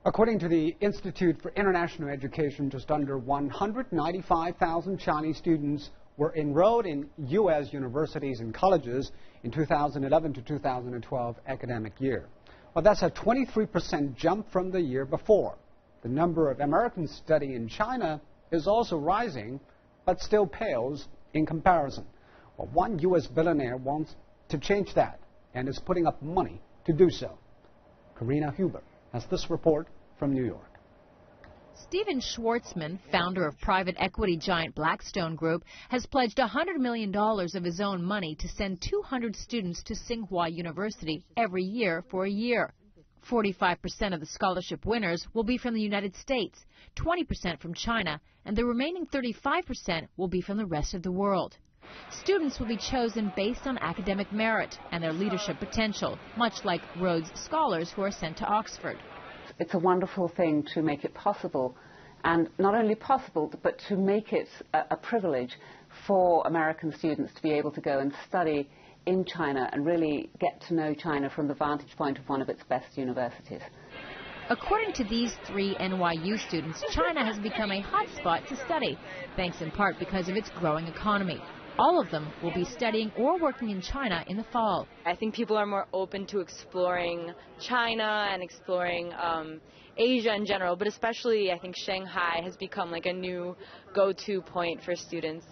According to the Institute for International Education, just under 195,000 Chinese students were enrolled in U.S. universities and colleges in 2011 to 2012 academic year. Well, that's a 23% jump from the year before. The number of Americans studying in China is also rising, but still pales in comparison. Well, one U.S. billionaire wants to change that and is putting up money to do so. Karina Huber has this report from New York. Stephen Schwartzman, founder of private equity giant Blackstone Group, has pledged $100 million of his own money to send 200 students to Tsinghua University every year for a year. 45% of the scholarship winners will be from the United States, 20% from China, and the remaining 35% will be from the rest of the world. Students will be chosen based on academic merit and their leadership potential, much like Rhodes Scholars who are sent to Oxford. It's a wonderful thing to make it possible, and not only possible, but to make it a privilege for American students to be able to go and study in China and really get to know China from the vantage point of one of its best universities. According to these three NYU students, China has become a hot spot to study, thanks in part because of its growing economy. All of them will be studying or working in China in the fall. I think people are more open to exploring China and exploring Asia in general, but especially I think Shanghai has become like a new go-to point for students.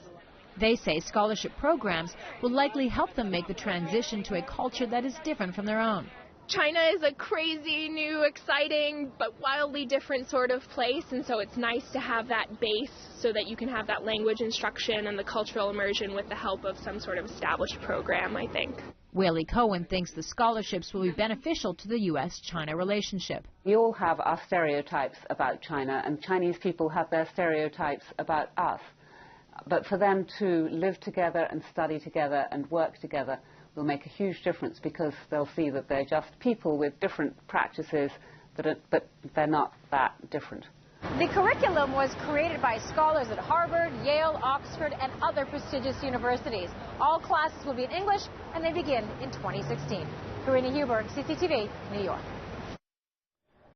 They say scholarship programs will likely help them make the transition to a culture that is different from their own. China is a crazy, new, exciting, but wildly different sort of place, and so it's nice to have that base so that you can have that language instruction and the cultural immersion with the help of some sort of established program, I think. Whaley Cohen thinks the scholarships will be beneficial to the U.S.-China relationship. We all have our stereotypes about China, and Chinese people have their stereotypes about us. But for them to live together and study together and work together will make a huge difference, because they'll see that they're just people with different practices, but they're not that different. The curriculum was created by scholars at Harvard, Yale, Oxford, and other prestigious universities. All classes will be in English, and they begin in 2016. Karina Huber, CCTV, New York.